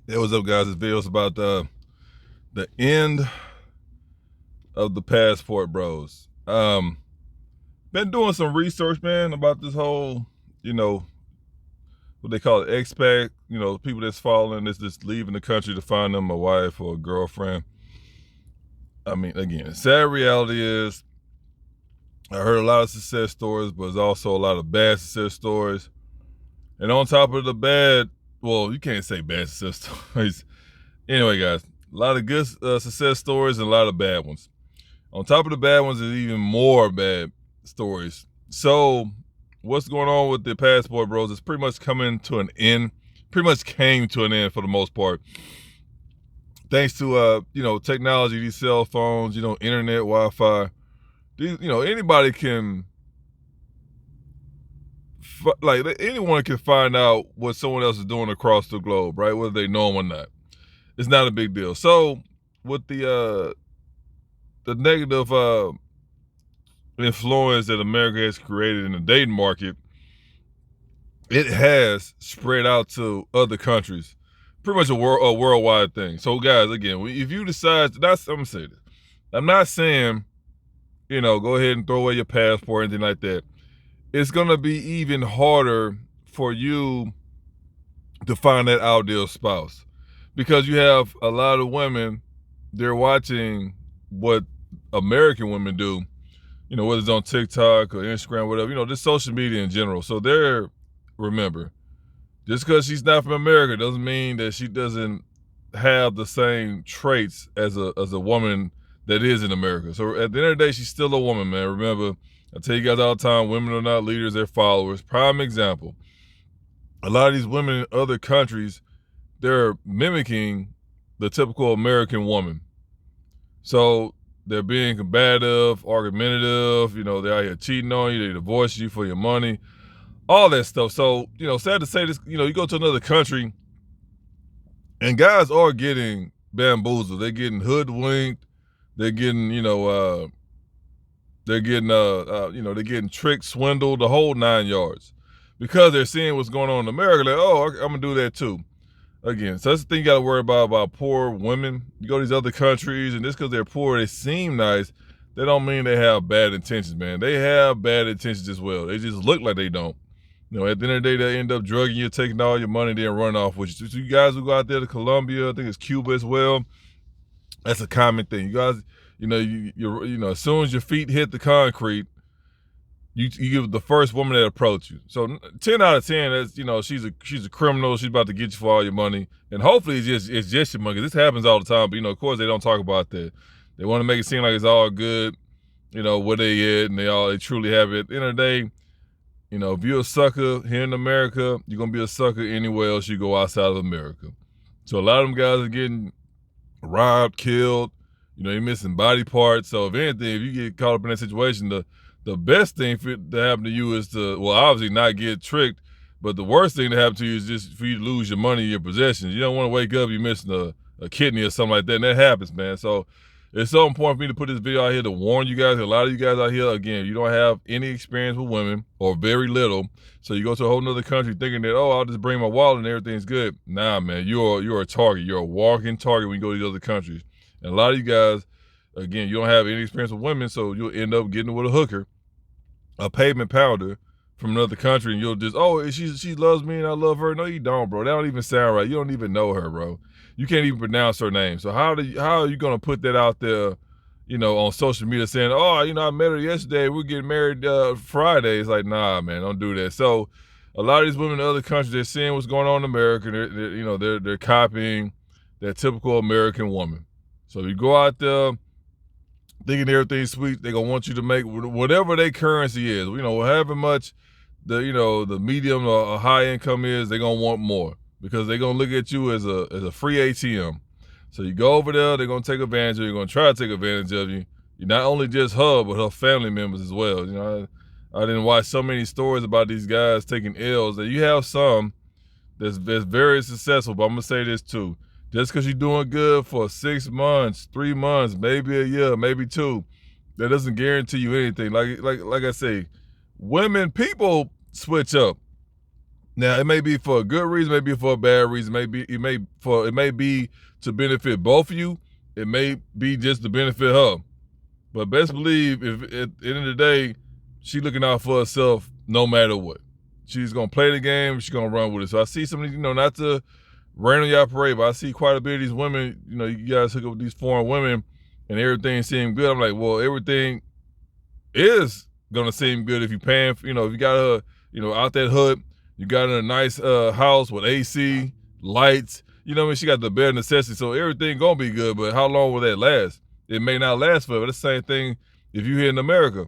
Hey, what's up, guys? This video is about the end of the Passport Bros. Been doing some research, man, about this whole, you know, what they call it, expat. People that's following this, just leaving the country to find them a wife or a girlfriend. I mean, again, sad reality is I heard a lot of success stories, but there's also a lot of bad success stories. And on top of the bad, well, you can't say bad success stories. Anyway, guys, a lot of good success stories and a lot of bad ones. On top of the bad ones, there's even more bad stories. So, what's going on with the Passport Bros? It's pretty much coming to an end. Pretty much came to an end for the most part, thanks to technology, these cell phones, internet, Wi-Fi. Anybody can, anyone can find out what someone else is doing across the globe, right? Whether they know them or not, it's not a big deal. So, with the negative influence that America has created in the dating market, it has spread out to other countries. Pretty much a worldwide thing. So, guys, again, if you decide, I'm gonna say this. I'm not saying, go ahead and throw away your passport or anything like that. It's gonna be even harder for you to find that ideal spouse because you have a lot of women. They're watching what American women do, whether it's on TikTok or Instagram, whatever, just social media in general. So remember, just because she's not from America doesn't mean that she doesn't have the same traits as a woman that is in America. So at the end of the day, she's still a woman, man. Remember, I tell you guys all the time, women are not leaders, they're followers. Prime example, a lot of these women in other countries, they're mimicking the typical American woman. So they're being combative, argumentative, they're out here cheating on you, they divorce you for your money, all that stuff. So, sad to say this, you go to another country and guys are getting bamboozled. They're getting hoodwinked. They're getting, they're getting tricked, swindled, the whole 9 yards. Because they're seeing what's going on in America, like, oh, I'm gonna do that too. Again, so that's the thing you gotta worry about poor women. You go to these other countries, and just because they're poor, they seem nice, they don't mean they have bad intentions, man. They have bad intentions as well. They just look like they don't. At the end of the day, they end up drugging you, taking all your money, then run off with you. So you guys who go out there to Colombia, I think it's Cuba as well, that's a common thing. You guys, as soon as your feet hit the concrete, you give the first woman that approach you. So 10 out of 10, that's she's a criminal. She's about to get you for all your money, and hopefully it's just your money. This happens all the time, but of course they don't talk about that. They want to make it seem like it's all good, where they at, and they truly have it. At the end of the day, if you're a sucker here in America, you're gonna be a sucker anywhere else you go outside of America. So a lot of them guys are getting robbed, killed. You're missing body parts. So if anything, if you get caught up in that situation, the best thing to happen to you is to, well, obviously not get tricked, but the worst thing to happen to you is just for you to lose your money and your possessions. You don't want to wake up, you're missing a kidney or something like that, and that happens, man. So it's so important for me to put this video out here to warn you guys. A lot of you guys out here, again, you don't have any experience with women or very little. So you go to a whole nother country thinking that, oh, I'll just bring my wallet and everything's good. Nah, man, you're a target. You're a walking target when you go to these other countries. And a lot of you guys, again, you don't have any experience with women, so you'll end up getting with a hooker, a pavement pounder from another country, and you'll just, oh, she loves me and I love her. No, you don't, bro. That don't even sound right. You don't even know her, bro. You can't even pronounce her name. So how are you gonna put that out there, on social media saying, oh, I met her yesterday, we're getting married Friday? It's like, nah, man, don't do that. So a lot of these women in other countries, they're seeing what's going on in America. They're copying that typical American woman. So you go out there thinking everything's sweet, they're gonna want you to make whatever their currency is. However much the medium or high income is, they're gonna want more because they're gonna look at you as a free ATM. So you go over there, they're gonna take advantage of you, they're gonna try to take advantage of you. You're not only just her, but her family members as well. I didn't watch so many stories about these guys taking L's. That you have some that's very successful, but I'm gonna say this too. Just because you're doing good for 6 months, 3 months, maybe a year, maybe 2, that doesn't guarantee you anything. Like I say, people switch up. Now it may be for a good reason, maybe for a bad reason, it may be to benefit both of you. It may be just to benefit her. But best believe if at the end of the day, she looking out for herself no matter what. She's gonna play the game, she's gonna run with it. So I see some of these, not to rain on y'all parade, but I see quite a bit of these women, you guys hook up with these foreign women and everything seems good. I'm like, well, everything is gonna seem good if you paying, if you got her, out that hood, you got her a nice house with AC, lights, she got the bare necessities, so everything gonna be good, but how long will that last? It may not last forever. The same thing if you here in America.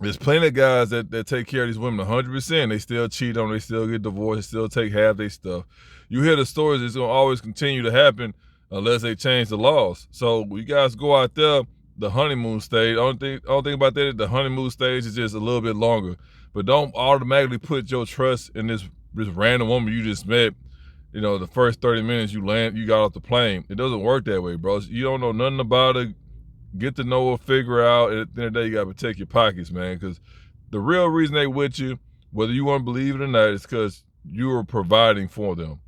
There's plenty of guys that take care of these women 100%. They still cheat on them, they still get divorced, they still take half their stuff. You hear the stories, it's gonna always continue to happen unless they change the laws. So you guys go out there, the honeymoon stage. Only thing about that is the honeymoon stage is just a little bit longer. But don't automatically put your trust in this random woman you just met. The first 30 minutes you got off the plane. It doesn't work that way, bro. You don't know nothing about her. Get to know her, figure out. At the end of the day, you gotta protect your pockets, man. Because the real reason they with you, whether you want to believe it or not, is because you are providing for them.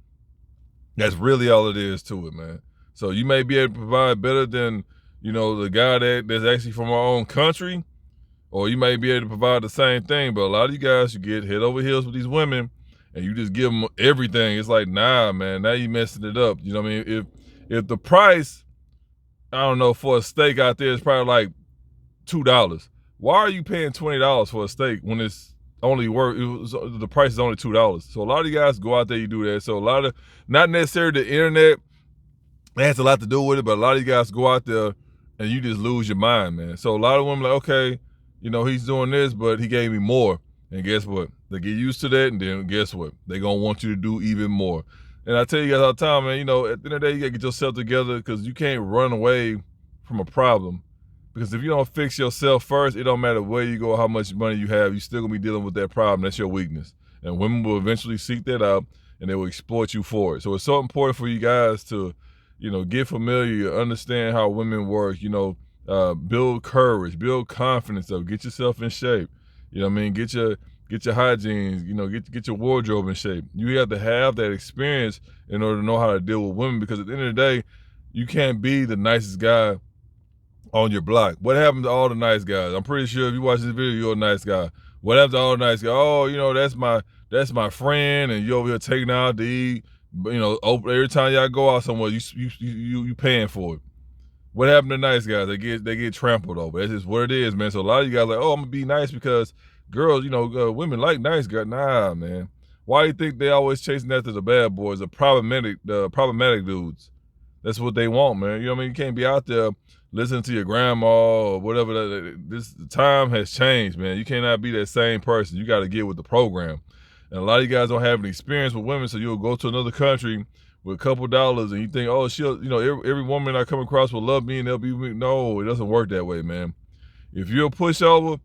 That's really all it is to it, man. So you may be able to provide better than, the guy that's actually from our own country, or you may be able to provide the same thing. But a lot of you guys, you get head over heels with these women, and you just give them everything. It's like, nah, man, now you messing it up. You know what I mean? If the price, I don't know, for a steak out there is probably like $2, why are you paying $20 for a steak when it's only the price is only $2? So a lot of you guys go out there, you do that. So a lot of, not necessarily the internet, it has a lot to do with it, but a lot of you guys go out there and you just lose your mind, man. So a lot of women like, okay, he's doing this, but he gave me more. And guess what? They get used to that, and then guess what? They're going to want you to do even more. And I tell you guys all the time, man, at the end of the day, you got to get yourself together because you can't run away from a problem. Because if you don't fix yourself first, it don't matter where you go, how much money you have, you're still going to be dealing with that problem. That's your weakness. And women will eventually seek that out, and they will exploit you for it. So it's so important for you guys to, get familiar, understand how women work, build courage, build confidence up, get yourself in shape. Get your hygiene, get your wardrobe in shape. You have to have that experience in order to know how to deal with women, because at the end of the day, you can't be the nicest guy on your block. What happened to all the nice guys? I'm pretty sure if you watch this video, you're a nice guy. What happened to all the nice guys? Oh, that's my friend, and you over here taking out to eat. Every time y'all go out somewhere, you paying for it. What happened to nice guys? They get trampled over. That's just what it is, man. So a lot of you guys are like, oh, I'm gonna be nice because girls, women like nice guys. Nah, man. Why do you think they always chasing after the bad boys, the problematic dudes? That's what they want, man. You can't be out there listening to your grandma or whatever. The time has changed, man. You cannot be that same person. You got to get with the program. And a lot of you guys don't have any experience with women, so you'll go to another country with a couple dollars and you think, oh, every woman I come across will love me and they'll be with me. No, it doesn't work that way, man. If you're a pushover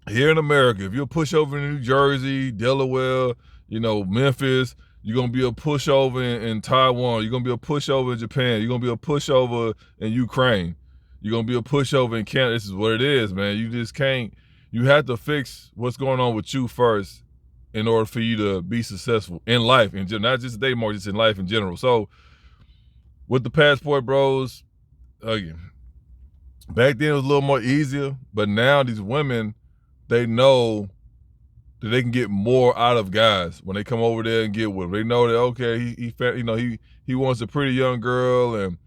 here in America, if you're a pushover in New Jersey, Delaware, Memphis, you're going to be a pushover in Taiwan. You're going to be a pushover in Japan. You're going to be a pushover in Ukraine. You're going to be a pushover in Canada. This is what it is, man. You just can't. You have to fix what's going on with you first in order for you to be successful in life, in general, not just dating more, just in life in general. So with the Passport Bros, again, back then it was a little more easier, but now these women, they know that they can get more out of guys when they come over there and get with them. They know that, okay, he wants a pretty young girl, and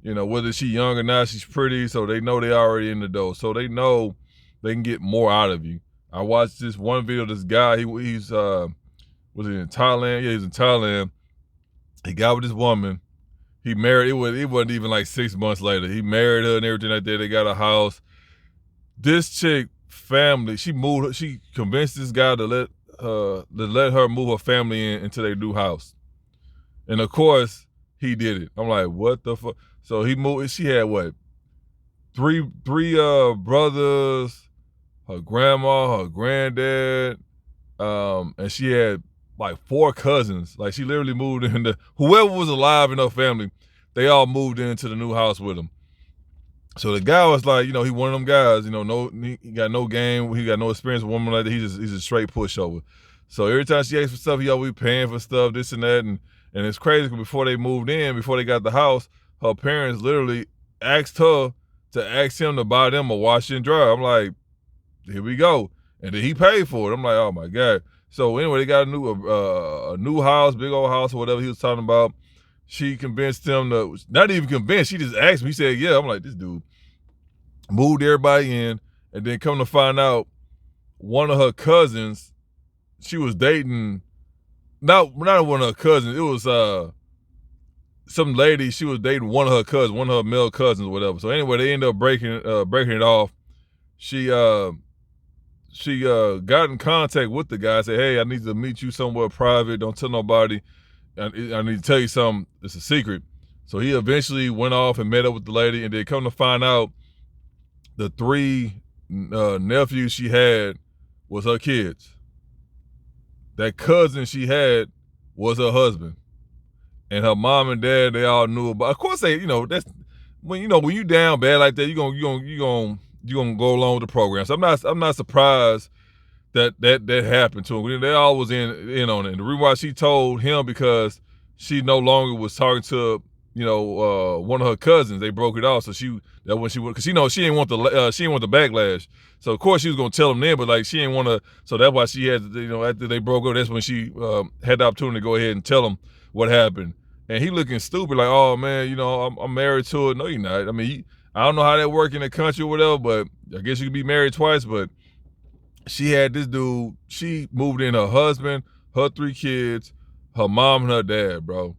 whether she's young or not, she's pretty, so they know they already in the door. So they know they can get more out of you. I watched this one video. This guy, he's was he in Thailand? Yeah, he's in Thailand. He got with this woman. He married. It wasn't even like 6 months later. He married her and everything like that. They got a house. This chick family, she convinced this guy to let her move her family into their new house. And of course, he did it. I'm like, what the fuck? So he moved. She had what? Three brothers, her grandma, her granddad, and she had like 4 cousins. Like, she literally moved into whoever was alive in her family. They all moved into the new house with them. So the guy was like, he one of them guys, he got no game, he got no experience with women like that. He's a straight pushover. So every time she asked for stuff, he always paying for stuff, this and that. And it's crazy because before they moved in, before they got the house, her parents literally asked her to ask him to buy them a washer and dryer. I'm like, here we go. And then he paid for it. I'm like, oh my God. So anyway, they got a new house, big old house or whatever he was talking about. She convinced him to, not even convinced, she just asked me. He said, yeah. I'm like, this dude moved everybody in. And then come to find out, one of her cousins, she was dating, not one of her cousins, it was some lady, she was dating one of her cousins, one of her male cousins or whatever. So anyway, they ended up breaking it off. She got in contact with the guy, said, hey, I need to meet you somewhere private, don't tell nobody. I need to tell you something, it's a secret. So he eventually went off and met up with the lady, and then come to find out, the 3 nephews she had was her kids. That cousin she had was her husband. And her mom and dad, they all knew about. Of course, they, that's when when you down bad like that, you gonna go along with the program. So I'm not surprised that happened to them. They all was in on it. And the reason why she told him, because she no longer was talking to one of her cousins. They broke it off. So because she didn't want the backlash. So of course she was gonna tell him then, but like she didn't want to. So that's why she had after they broke up, that's when she had the opportunity to go ahead and tell him what happened. And he looking stupid, like, oh man, I'm married to it. No, you're not. I mean, I don't know how that work in the country or whatever, but I guess you could be married twice. But she had this dude. She moved in her husband, her 3 kids, her mom and her dad, bro.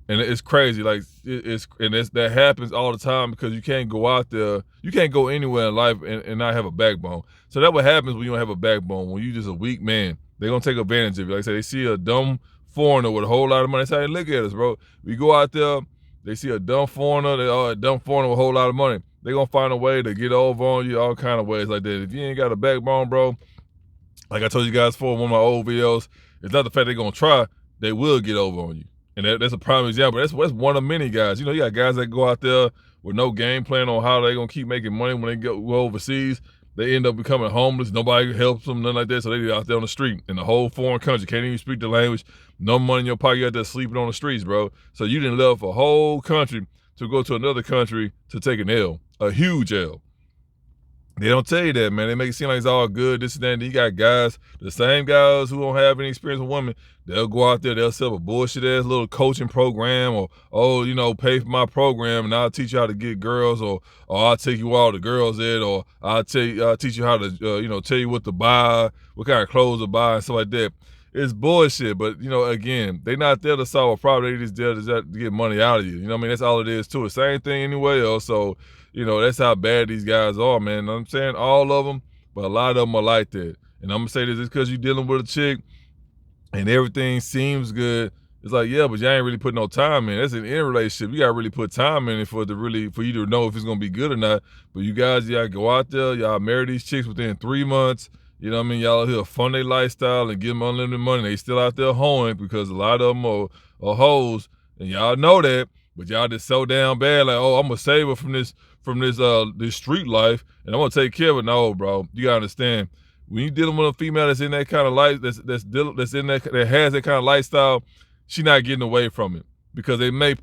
And it's crazy, like that happens all the time, because you can't go out there, you can't go anywhere in life and not have a backbone. So that's what happens when you don't have a backbone. When you just a weak man, they're gonna take advantage of you. Like I said, they see a dumb foreigner with a whole lot of money. That's how they look at us, bro. We go out there, they see a dumb foreigner, with a whole lot of money. They're gonna find a way to get over on you, all kind of ways like that. If you ain't got a backbone, bro, like I told you guys before in one of my old videos, it's not the fact they're gonna try, they will get over on you. And that's a prime example. That's one of many guys. You got guys that go out there with no game plan on how they're gonna keep making money when they go overseas. They end up becoming homeless. Nobody helps them, nothing like that. So they out there on the street in the whole foreign country, can't even speak the language, no money in your pocket, you out there sleeping on the streets, bro. So you didn't left a whole country to go to another country to take an L, a huge L. They don't tell you that, man. They make it seem like it's all good, this and that. And you got guys, the same guys who don't have any experience with women, they'll go out there, they'll set up a bullshit ass little coaching program, or, pay for my program and I'll teach you how to get girls, or I'll take you all the girls at, or I'll teach you how to, tell you what to buy, what kind of clothes to buy and stuff like that. It's bullshit, but, again, they not there to solve a problem. They just there to get money out of you. That's all it is too. The same thing anywhere else. So, that's how bad these guys are, man. You know what I'm saying? All of them, but a lot of them are like that. And I'm going to say this, it's because you're dealing with a chick and everything seems good. It's like, yeah, but you ain't really put no time in. That's an in relationship. You got to really put time in it for you to know if it's going to be good or not. But you guys, y'all go out there, y'all marry these chicks within 3 months. You know what I mean? Y'all here fund their lifestyle and give them unlimited money. They still out there hoeing, because a lot of them are hoes, and y'all know that. But y'all just so down bad, like, oh, I'm gonna save her from this street life, and I'm gonna take care of it. No, bro, you gotta understand, when you dealing with a female that's in that kind of life, that has that kind of lifestyle, she not getting away from it, because they make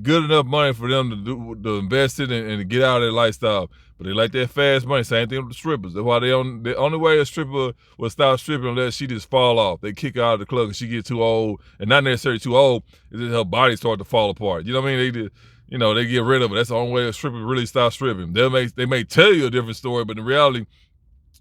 good enough money for them to invest it and to get out of their lifestyle. But they like that fast money. Same thing with the strippers. That's why the only way a stripper will stop stripping unless she just fall off. They kick her out of the club because she get too old, and not necessarily too old, it's just her body start to fall apart. You know what I mean? They get rid of it. That's the only way a stripper really stops stripping. They may tell you a different story, but in reality,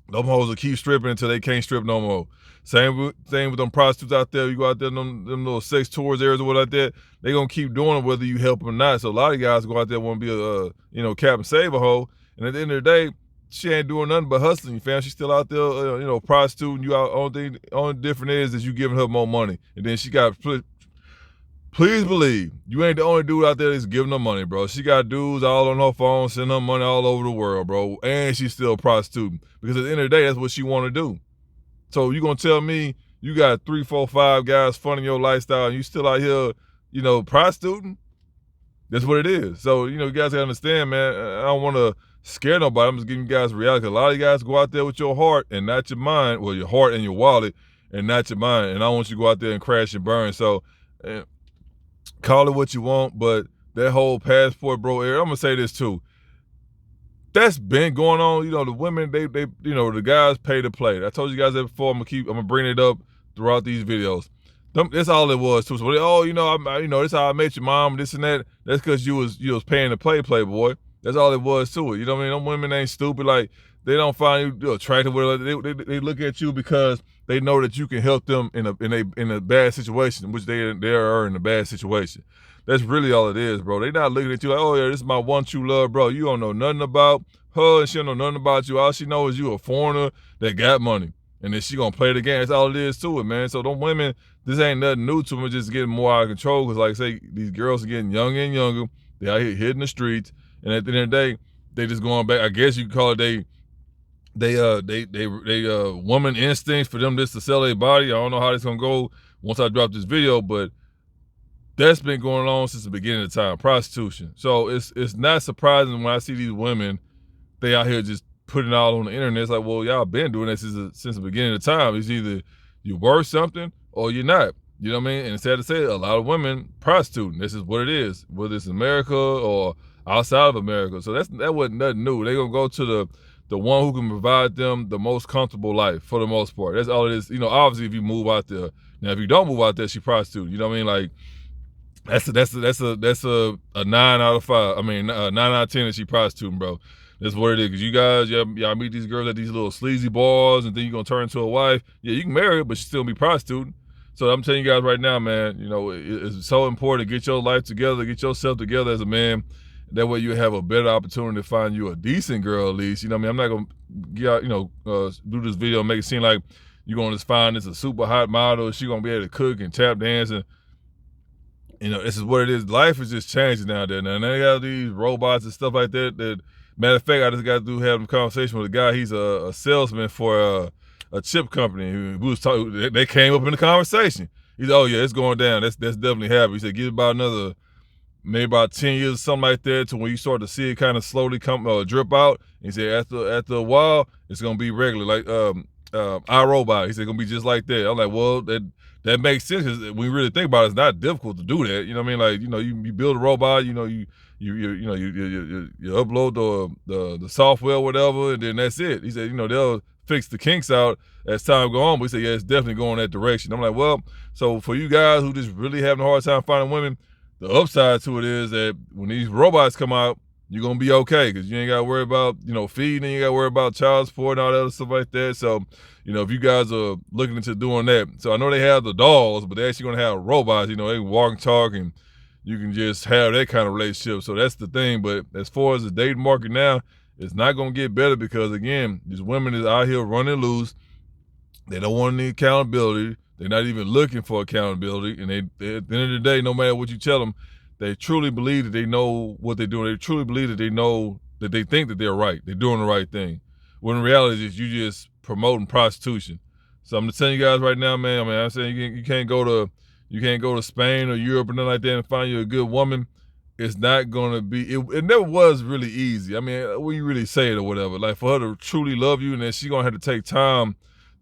them hoes will keep stripping until they can't strip no more. Same with them prostitutes out there. You go out there, them little sex tours areas or what like that, they gonna keep doing it whether you help them or not. So a lot of guys go out there want to be a cap and save a hoe, and at the end of the day, she ain't doing nothing but hustling. You fam? She's still out there, prostituting. You out. Only different is that you giving her more money, and then she got. Please believe, you ain't the only dude out there that's giving her money, bro. She got dudes all on her phone, sending her money all over the world, bro. And she's still prostituting. Because at the end of the day, that's what she want to do. So you going to tell me you got 3, 4, 5 guys funding your lifestyle and you still out here, prostituting? That's what it is. So, you guys got to understand, man, I don't want to scare nobody. I'm just giving you guys reality. A lot of you guys go out there with your heart and not your mind, well, your heart and your wallet, and not your mind. And I want you to go out there and crash and burn. So call it what you want, but that whole passport bro era, I'm gonna say this too. That's been going on. The women, they the guys pay to play. I told you guys that before. I'm gonna bring it up throughout these videos. That's all it was too. So, this how I met your mom, this and that. That's because you was paying to play, boy. That's all it was to it. You know what I mean? Them women ain't stupid. Like, they don't find you attractive. They look at you because they know that you can help them in a bad situation, which they are in a bad situation. That's really all it is, bro. They not looking at you like, oh yeah, this is my one true love, bro. You don't know nothing about her, and she don't know nothing about you. All she knows is you a foreigner that got money, and then she gonna play the game. That's all it is to it, man. So them women, this ain't nothing new to them. It's just getting more out of control. Because like I say, these girls are getting younger and younger. They out here hitting the streets, and at the end of the day, they just going back. I guess you could call it woman instincts for them just to sell their body. I don't know how this gonna go once I drop this video, but that's been going on since the beginning of time, prostitution. So it's not surprising when I see these women, they out here just putting it all on the internet. It's like, well, y'all been doing this since the beginning of time. It's either you're worth something or you're not. You know what I mean? And it's sad to say, a lot of women prostituting. This is what it is, whether it's America or outside of America. So that wasn't nothing new. They're gonna go to the one who can provide them the most comfortable life for the most part. That's all it is. Obviously if you move out there. Now if you don't move out there, she prostitute. You know what I mean? Like, that's a 9 out of 5. I mean, 9 out of 10 that she prostituting, bro. That's what it is. Because you guys, y'all meet these girls at these little sleazy bars, and then you're going to turn into a wife. Yeah, you can marry her, but she still be prostituting. So I'm telling you guys right now, man, it's so important to get your life together, get yourself together as a man. That way you have a better opportunity to find you a decent girl at least. You know what I mean? I'm not going to do this video and make it seem like you're going to find this a super hot model. She's going to be able to cook and tap dance and this is what it is. Life is just changing nowadays. Now they got these robots and stuff like that. Matter of fact, I just got to have a conversation with a guy. He's a salesman for a chip company. We was talking. They came up in the conversation. He said, "Oh yeah, it's going down. That's definitely happening." He said, "Give it about maybe about 10 years or something like that, to when you start to see it kind of slowly drip out." And he said, after a while, it's gonna be regular, like iRobot. He said, "Gonna be just like that." I'm like, well, that makes sense, because when you really think about it, it's not difficult to do that. You know what I mean? Like, you build a robot, you upload the software, whatever, and then that's it. He said, they'll fix the kinks out as time go on. But he said, yeah, it's definitely going that direction. I'm like, well, so for you guys who just really having a hard time finding women, the upside to it is that when these robots come out, you're gonna be okay, because you ain't gotta worry about feeding, you ain't gotta worry about child support and all that other stuff like that. So if you guys are looking into doing that, so I know they have the dolls, but they're actually gonna have robots. They can walk and talk, and you can just have that kind of relationship. So that's the thing. But as far as the dating market now, it's not gonna get better, because again, these women is out here running loose. They don't want any accountability. They're not even looking for accountability, and they at the end of the day, no matter what you tell them, they truly believe that they know what they're doing. They truly believe that they know, that they think that they're right. They're doing the right thing. When in reality, is you just promoting prostitution. So I'm just telling you guys right now, man. I mean, I'm saying you can't go to Spain or Europe or nothing like that and find you a good woman. It's not gonna be. It never was really easy. I mean, when you really say it or whatever, like for her to truly love you, and then she's gonna have to take time.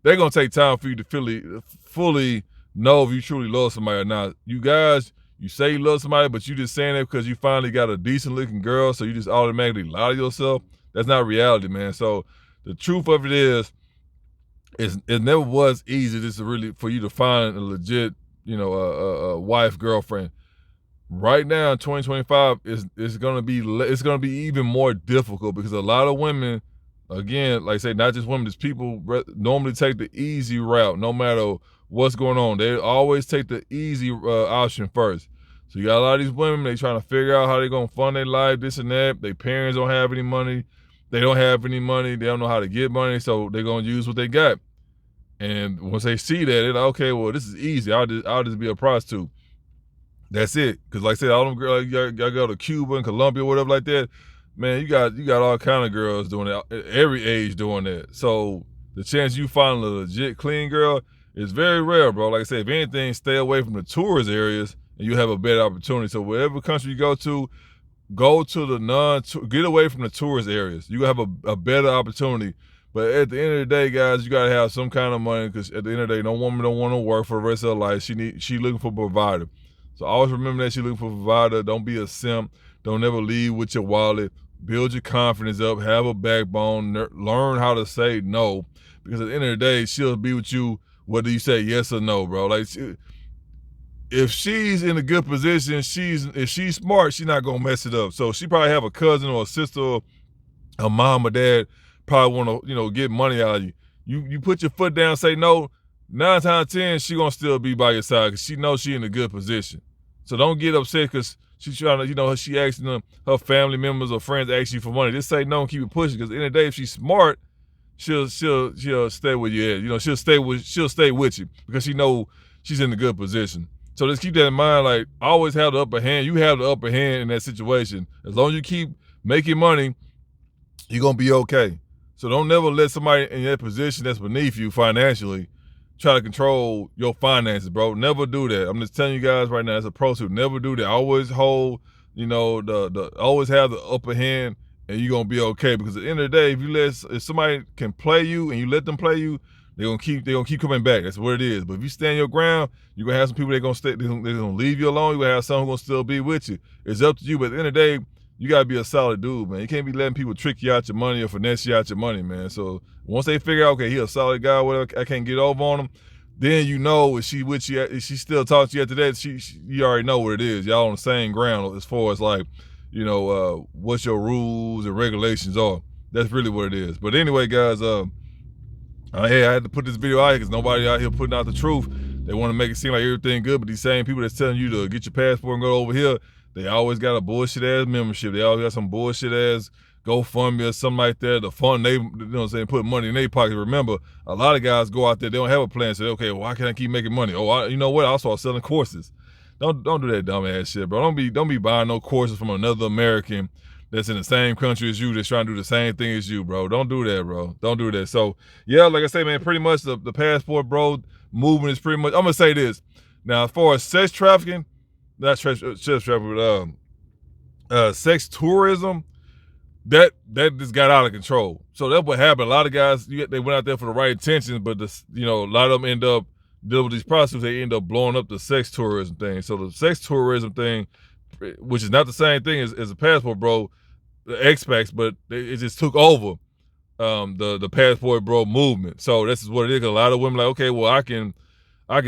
They're gonna take time for you to fully know if you truly love somebody or not. You guys, you say you love somebody, but you just saying that because you finally got a decent looking girl, so you just automatically lie to yourself. That's not reality, man. So the truth of it is, it never was easy just to really, for you to find a legit, a wife, girlfriend. Right now in 2025, it's gonna be even more difficult, because a lot of women, again, like I say, not just women, just people normally take the easy route. No matter what's going on, they always take the easy option first. So you got a lot of these women, they trying to figure out how they're gonna fund their life, this and that. Their parents don't have any money. They don't have any money. They don't know how to get money, so they're gonna use what they got. And once they see that, they're like, okay, well, this is easy. I'll just be a prostitute. That's it. Because like I said, all them girls, y'all go to Cuba and Colombia, whatever like that. Man, you got all kind of girls doing it, every age doing that. So the chance you find a legit clean girl is very rare, bro. Like I said, if anything, stay away from the tourist areas, and you have a better opportunity. So whatever country you go to the get away from the tourist areas. You have a better opportunity, But at the end of the day, guys, you gotta have some kind of money, because at the end of the day, no woman don't want to work for the rest of her life. She looking for a provider. So always remember that she looking for a provider. Don't be a simp. Don't ever leave with your wallet. Build your confidence up. Have a backbone. Learn how to say no, because at the end of the day, she'll be with you whether you say yes or no, bro. Like, if she's in a good position, if she's smart, she's not gonna mess it up. So she probably have a cousin or a sister or a mom or dad probably want to, get money out of you. You put your foot down, say no. 9 times out of 10, she gonna still be by your side because she knows she in a good position. So don't get upset because she's trying to, she asking them, her family members or friends ask you for money. Just say no and keep it pushing. Because at the end of the day, if she's smart, she'll stay with you. She'll stay with you because she know she's in a good position. So just keep that in mind. Like, always have the upper hand. You have the upper hand in that situation. As long as you keep making money, you're gonna be okay. So don't never let somebody in that position that's beneath you financially try to control your finances, bro. Never do that. I'm just telling you guys right now, as a pro tip, never do that. Always hold, always have the upper hand, and you're gonna be okay. Because at the end of the day, if somebody can play you and you let them play you, they're gonna keep coming back. That's what it is. But if you stand your ground, you're gonna have some people that gonna stay, they're gonna leave you alone. You're gonna have some who gonna still be with you. It's up to you. But at the end of the day, you gotta be a solid dude, man. You can't be letting people trick you out your money or finesse you out your money, man. So once they figure out, okay, he a solid guy, whatever, I can't get over on him, then if she with you, if she still talks to you after that, you already know what it is. Y'all on the same ground as far as like, what your rules and regulations are. That's really what it is. But anyway, guys, hey, I had to put this video out here because nobody out here putting out the truth. They want to make it seem like everything good, but these same people that's telling you to get your passport and go over here, they always got a bullshit ass membership. They always got some bullshit ass GoFundMe or something like that. The fund, they, put money in their pocket. Remember, a lot of guys go out there, they don't have a plan. Say, okay, well, why can't I keep making money? Oh, you know what? I'll start selling courses. Don't do that dumb ass shit, bro. Don't be buying no courses from another American that's in the same country as you, that's trying to do the same thing as you, bro. Don't do that, bro. Don't do that. So, yeah, like I say, man, pretty much the passport, bro, movement is pretty much, I'm going to say this. Now, as far as sex trafficking, not sex trafficking, but sex tourism, that just got out of control. So that's what happened. A lot of guys, they went out there for the right intentions, but a lot of them end up dealing with these prostitutes. They end up blowing up the sex tourism thing. So the sex tourism thing, which is not the same thing as a passport, bro, the expats, but it just took over the passport, bro, movement. So this is what it is. A lot of women like, okay, well, I can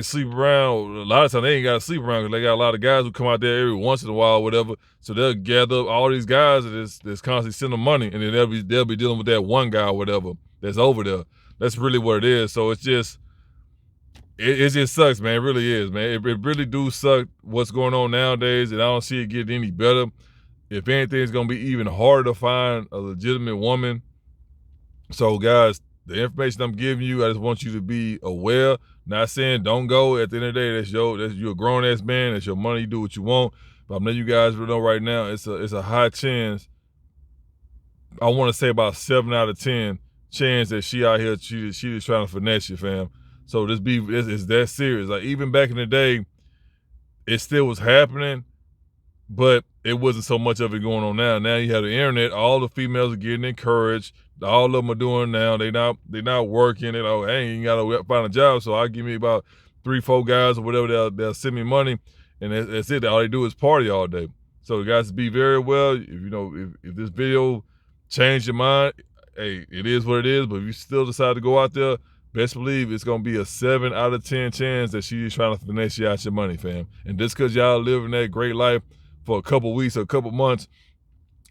sleep around. A lot of times they ain't got to sleep around because they got a lot of guys who come out there every once in a while or whatever. So they'll gather up all these guys that's constantly sending money, and then they'll be dealing with that one guy or whatever that's over there. That's really what it is. So it's just, it just sucks, man. It really is, man. It really do suck what's going on nowadays, and I don't see it getting any better. If anything, it's going to be even harder to find a legitimate woman. So, guys, the information I'm giving you, I just want you to be aware. Not saying don't go. At the end of the day, you're a grown-ass man. That's your money. You do what you want. But I'm letting you guys know right now, it's a high chance. I want to say about 7 out of 10 chance that she out here, she just trying to finesse you, fam. So it's that serious. Like, even back in the day, it still was happening, but it wasn't so much of it going on now. Now you have the internet. All the females are getting encouraged. All of them are doing now. They not working. They like, hey, you gotta find a job. So I give me about 3-4 guys or whatever. They'll send me money, and that's it. All they do is party all day. So guys, be very well. If this video changed your mind, hey, it is what it is. But if you still decide to go out there, best believe it's gonna be a 7 out of 10 chance that she's trying to finesse you out your money, fam. And just because y'all living that great life for a couple weeks or a couple months,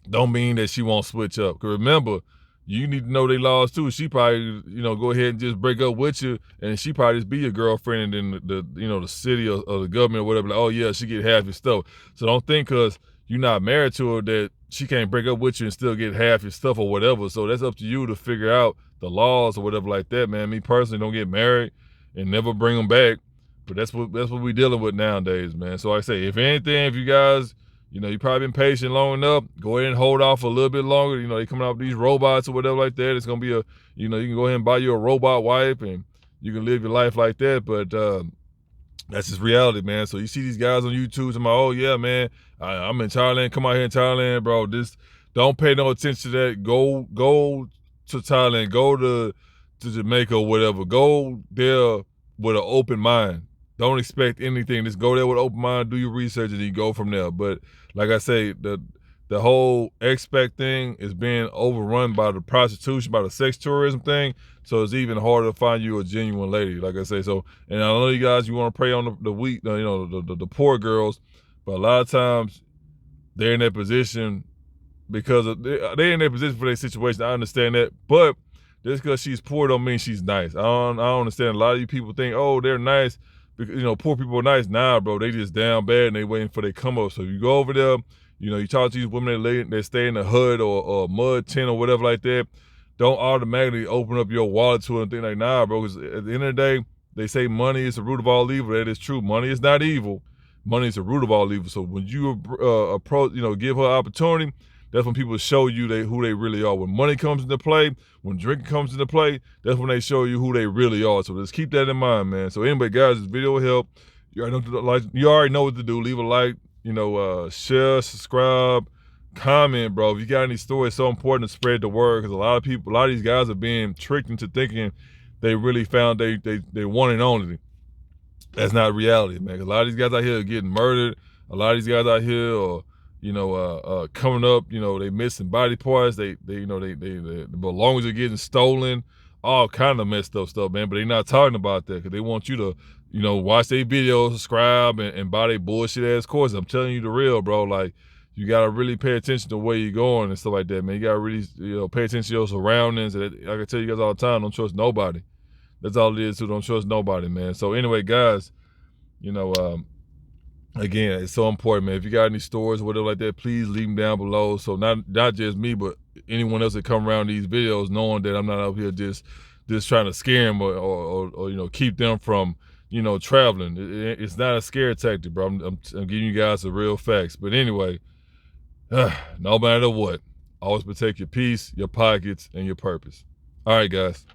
don't mean that she won't switch up. Cause remember, you need to know their laws too. She probably, go ahead and just break up with you, and she probably just be your girlfriend, and then the city or the government or whatever, like, oh yeah, she get half your stuff. So don't think cause you're not married to her that she can't break up with you and still get half your stuff or whatever. So that's up to you to figure out the laws or whatever like that, man. Me personally, don't get married and never bring them back. But that's what we dealing with nowadays, man. So like I say, if anything, if you guys, you probably been patient long enough, go ahead and hold off a little bit longer. They coming out with these robots or whatever like that. It's gonna be you can go ahead and buy you a robot wife and you can live your life like that. But that's just reality, man. So you see these guys on YouTube talking about, oh yeah, man, I'm in Thailand. Come out here in Thailand, bro. Don't pay no attention to that. Go to Thailand, go to Jamaica or whatever. Go there with an open mind. Don't expect anything. Just go there with an open mind, do your research, and you go from there. But like I say, the whole expat thing is being overrun by the prostitution, by the sex tourism thing. So it's even harder to find you a genuine lady, like I say. So, and I know you guys, you want to prey on the weak, you know, the poor girls, but a lot of times they're in that position because they're in that position for their situation. I understand that, but just because she's poor don't mean she's nice. I don't understand. A lot of you people think, oh, they're nice because, you know, poor people are nice. Nah, bro, they just down bad and they waiting for their come up. So you go over there, you know, you talk to these women that stay in the hood or mud tent or whatever like that. Don't automatically open up your wallet to it and think like, nah, bro, because at the end of the day, they say money is the root of all evil. That is true. Money is not evil. Money is the root of all evil. So when you approach, you know, give her opportunity, that's when people show you who they really are. When money comes into play, when drinking comes into play, that's when they show you who they really are. So just keep that in mind, man. So anyway, guys, this video will help. You already know what to do. Leave a like, you know, share, subscribe, comment, bro. If you got any stories, it's so important to spread the word because a lot of these guys are being tricked into thinking they really found they one and only. That's not reality, man. A lot of these guys out here are getting murdered. A lot of these guys out here are, you know, coming up, you know, they missing body parts. They the belongings are getting stolen. All kind of messed up stuff, man. But they're not talking about that because they want you to, you know, watch their videos, subscribe, and buy their bullshit ass courses. I'm telling you the real, bro. Like, you gotta really pay attention to where you're going and stuff like that, man. You gotta really, you know, pay attention to your surroundings. And like I tell you guys all the time, don't trust nobody. That's all it is, too. Don't trust nobody, man. So anyway, guys, you know, again, it's so important, man. If you got any stories or whatever like that, please leave them down below. So not just me, but anyone else that come around these videos, knowing that I'm not out here just trying to scare them or you know, keep them from, you know, traveling. It's not a scare tactic, bro. I'm giving you guys the real facts. But anyway, no matter what, always protect your peace, your pockets, and your purpose. All right, guys.